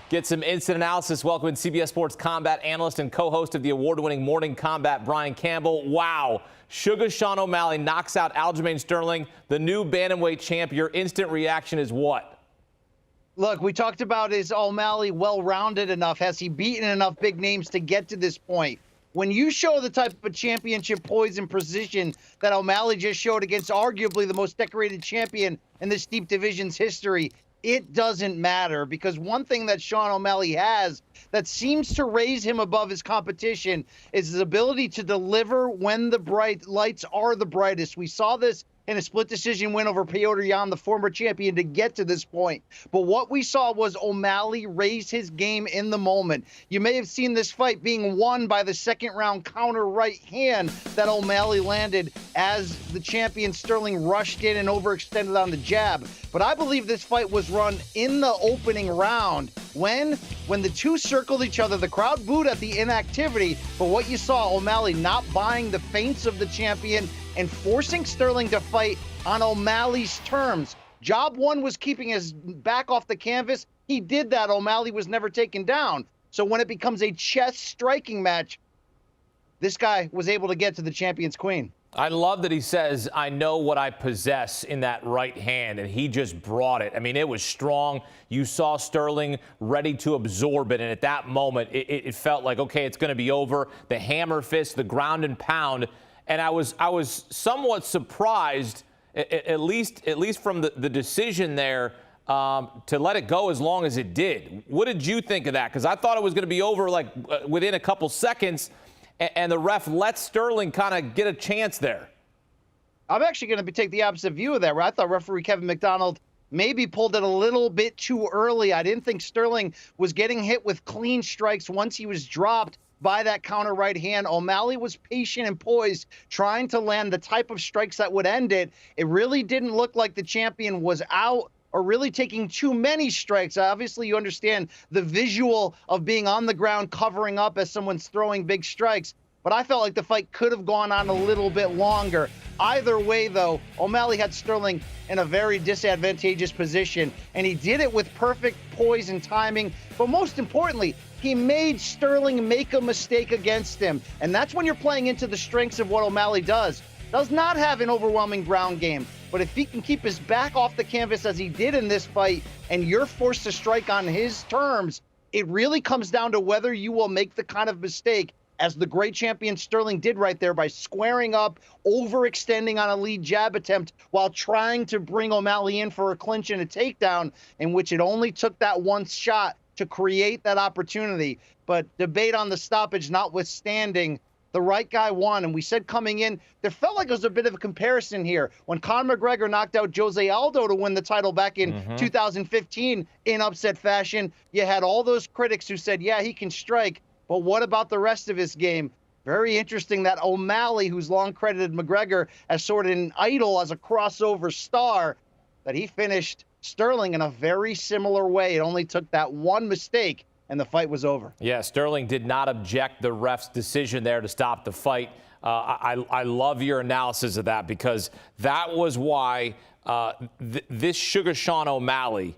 Get some instant analysis. Welcome in CBS Sports combat analyst and co-host of the award-winning Morning Combat, Brian Campbell. Wow. Sugar Sean O'Malley knocks out Aljamain Sterling, the new bantamweight champ. Your instant reaction is what? Look, we talked about, is O'Malley well-rounded enough? Has he beaten enough big names to get to this point? When you show the type of championship poise and precision that O'Malley just showed against arguably the most decorated champion in this deep division's history, it doesn't matter, because one thing that Sean O'Malley has that seems to raise him above his competition is his ability to deliver when the bright lights are the brightest. We saw this in a split decision win over Petr Yan, the former champion, to get to this point. But what we saw was O'Malley raise his game in the moment. You may have seen this fight being won by the second round counter right hand that O'Malley landed as the champion Sterling rushed in and overextended on the jab. But I believe this fight was run in the opening round when the two circled each other. The crowd booed at the inactivity, but what you saw, O'Malley not buying the feints of the champion and forcing Sterling to fight on O'Malley's terms. Job one was keeping his back off the canvas. He did that. O'Malley was never taken down. So when it becomes a chest striking match, this guy was able to get to the champion's queen. I love that he says, I know what I possess in that right hand, and he just brought it. I mean, it was strong. You saw Sterling ready to absorb it, and at that moment, it felt like, okay, it's going to be over. The hammer fist, the ground and pound. And I was somewhat surprised, at least from the decision there, to let it go as long as it did. What did you think of that? Because I thought it was going to be over like within a couple seconds, and the ref let Sterling kind of get a chance there. I'm actually going to take the opposite view of that, where I thought referee Kevin McDonald maybe pulled it a little bit too early. I didn't think Sterling was getting hit with clean strikes once he was dropped by that counter right hand. O'Malley was patient and poised, trying to land the type of strikes that would end it. It really didn't look like the champion was out or really taking too many strikes. Obviously, you understand the visual of being on the ground, covering up as someone's throwing big strikes. But I felt like the fight could have gone on a little bit longer. Either way, though, O'Malley had Sterling in a very disadvantageous position, and he did it with perfect poise and timing. But most importantly, he made Sterling make a mistake against him. And that's when you're playing into the strengths of what O'Malley does. Does not have an overwhelming ground game. But if he can keep his back off the canvas as he did in this fight, and you're forced to strike on his terms, it really comes down to whether you will make the kind of mistake as the great champion Sterling did right there by squaring up, overextending on a lead jab attempt while trying to bring O'Malley in for a clinch and a takedown, in which it only took that one shot to create that opportunity. But debate on the stoppage notwithstanding, the right guy won. And we said coming in, there felt like there was a bit of a comparison here. When Conor McGregor knocked out Jose Aldo to win the title back in 2015 in upset fashion, you had all those critics who said, yeah, he can strike, but what about the rest of his game? Very interesting that O'Malley, who's long credited McGregor as sort of an idol, as a crossover star, that he finished Sterling in a very similar way. It only took that one mistake, and the fight was over. Yeah, Sterling did not object the ref's decision there to stop the fight. I love your analysis of that, because that was why this Sugar Sean O'Malley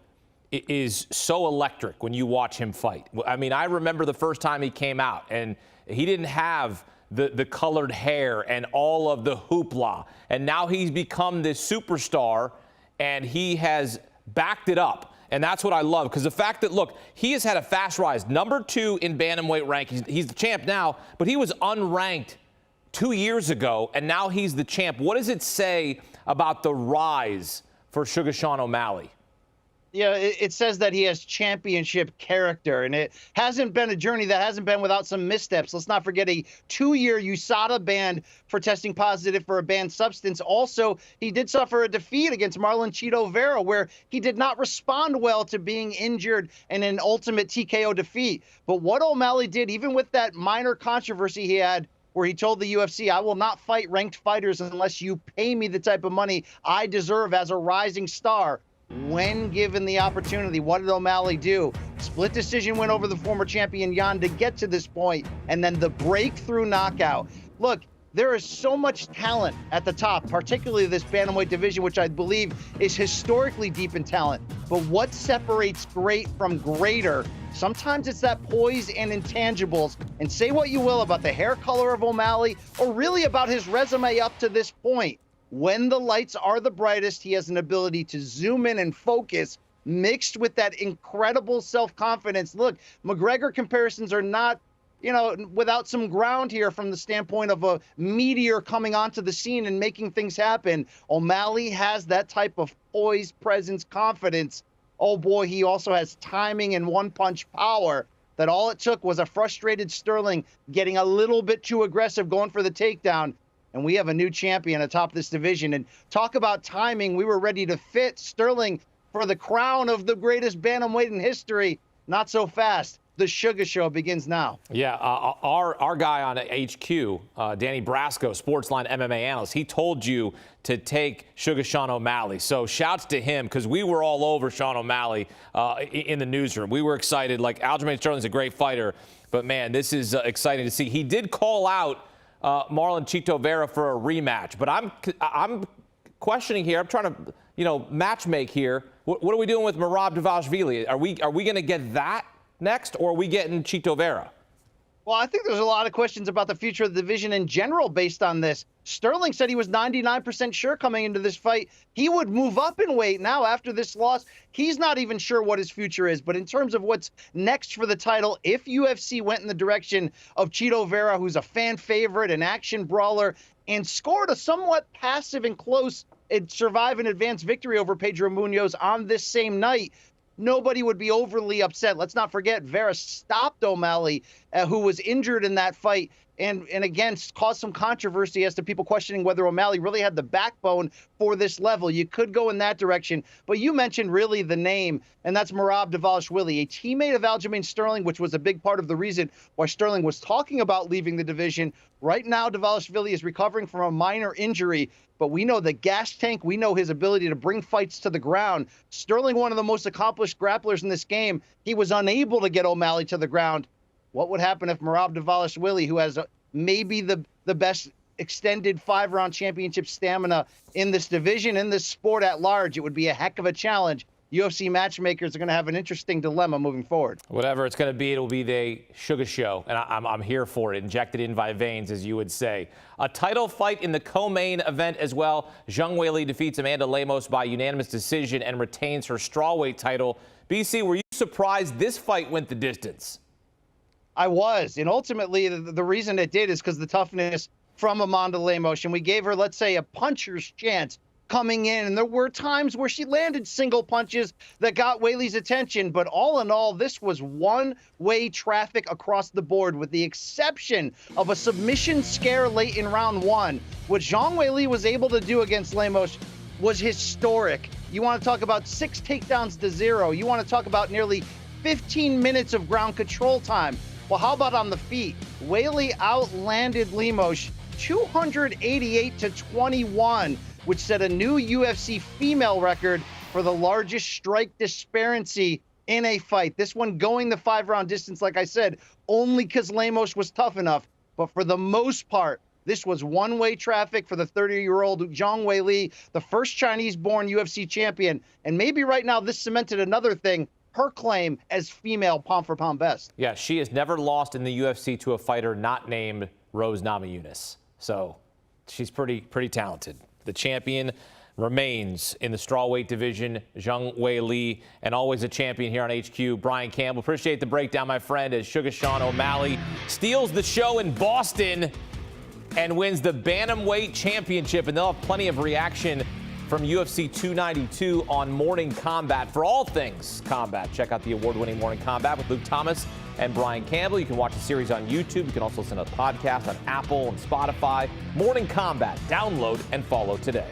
is so electric when you watch him fight. I mean, I remember the first time he came out, and he didn't have the colored hair and all of the hoopla. And now he's become this superstar, and he has backed it up. And that's what I love, because the fact that, look, he has had a fast rise. Number 2 in bantamweight rankings. He's the champ now, but he was unranked 2 years ago, and now he's the champ. What does it say about the rise for Sugar Sean O'Malley? Yeah, it says that he has championship character, and it hasn't been a journey that hasn't been without some missteps. Let's not forget a 2-year USADA ban for testing positive for a banned substance. Also, he did suffer a defeat against Marlon Chito Vera, where he did not respond well to being injured in an ultimate TKO defeat. But what O'Malley did, even with that minor controversy he had, where he told the UFC, I will not fight ranked fighters unless you pay me the type of money I deserve as a rising star. When given the opportunity, what did O'Malley do? Split decision win over the former champion Yan to get to this point, and then the breakthrough knockout. Look, There is so much talent at the top, particularly this bantamweight division, which I believe is historically deep in talent. But what separates great from greater? Sometimes it's that poise and intangibles. And say what you will about the hair color of O'Malley, or really about his resume up to this point. When the lights are the brightest, he has an ability to zoom in and focus, mixed with that incredible self-confidence. Look, McGregor comparisons are not, without some ground here from the standpoint of a meteor coming onto the scene and making things happen. O'Malley has that type of poise, presence, confidence. Oh boy, he also has timing and one-punch power that all it took was a frustrated Sterling getting a little bit too aggressive, going for the takedown. And we have a new champion atop this division. And talk about timing. We were ready to fit Sterling for the crown of the greatest bantamweight in history. Not so fast. The Sugar Show begins now. Yeah, our guy on HQ, Danny Brasco, Sportsline MMA analyst, he told you to take Sugar Sean O'Malley. So shouts to him, because we were all over Sean O'Malley in the newsroom. We were excited. Like, Aljamain Sterling's a great fighter, but man, this is exciting to see. He did call out Marlon Chito Vera for a rematch, but I'm questioning here. I'm trying to match make here. What are we doing with Merab Dvalishvili? Are we going to get that next, or are we getting Chito Vera? Well, I think there's a lot of questions about the future of the division in general based on this. Sterling said he was 99% sure coming into this fight he would move up in weight. Now, after this loss, he's not even sure what his future is. But in terms of what's next for the title, if UFC went in the direction of Chito Vera, who's a fan favorite, an action brawler, and scored a somewhat passive and close survive and advance victory over Pedro Munoz on this same night, nobody would be overly upset. Let's not forget, Vera stopped O'Malley, who was injured in that fight, and again, caused some controversy as to people questioning whether O'Malley really had the backbone for this level. You could go in that direction, but you mentioned really the name, and that's Merab Dvalishvili, a teammate of Aljamain Sterling, which was a big part of the reason why Sterling was talking about leaving the division. Right now, Dvalishvili is recovering from a minor injury, but we know the gas tank. We know his ability to bring fights to the ground. Sterling, one of the most accomplished grapplers in this game, he was unable to get O'Malley to the ground. What would happen if Merab Dvalishvili, who has maybe the best extended 5-round championship stamina in this division, in this sport at large, it would be a heck of a challenge. UFC matchmakers are going to have an interesting dilemma moving forward. Whatever it's going to be, it'll be the Sugar Show, and I'm here for it. Injected in my veins, as you would say. A title fight in the co-main event as well. Zhang Weili defeats Amanda Lemos by unanimous decision and retains her strawweight title. BC, were you surprised this fight went the distance? I was, and ultimately the reason it did is because the toughness from Amanda Lemos, and we gave her, let's say, a puncher's chance coming in, and there were times where she landed single punches that got Weili's attention, but all in all, this was one-way traffic across the board, with the exception of a submission scare late in round one. What Zhang Weili was able to do against Lemos was historic. You want to talk about 6 takedowns to 0. You want to talk about nearly 15 minutes of ground control time. Well, how about on the feet? Weili outlanded Lemos 288-21, which set a new UFC female record for the largest strike disparity in a fight. This one going the 5-round distance, like I said, only because Lemos was tough enough. But for the most part, this was one-way traffic for the 30-year-old Zhang Weili, the first Chinese-born UFC champion. And maybe right now this cemented another thing, her claim as female pound-for-pound best. Yeah, she has never lost in the UFC to a fighter not named Rose Namajunas. So she's pretty talented. The champion remains in the strawweight division, Zhang Weili, and always a champion here on HQ, Brian Campbell. Appreciate the breakdown, my friend, as Sugar Sean O'Malley steals the show in Boston and wins the Bantamweight Championship. And they'll have plenty of reaction from UFC 292 on Morning Combat. For all things combat, check out the award-winning Morning Combat with Luke Thomas and Brian Campbell. You can watch the series on YouTube. You can also listen to the podcast on Apple and Spotify. Morning Combat. Download and follow today.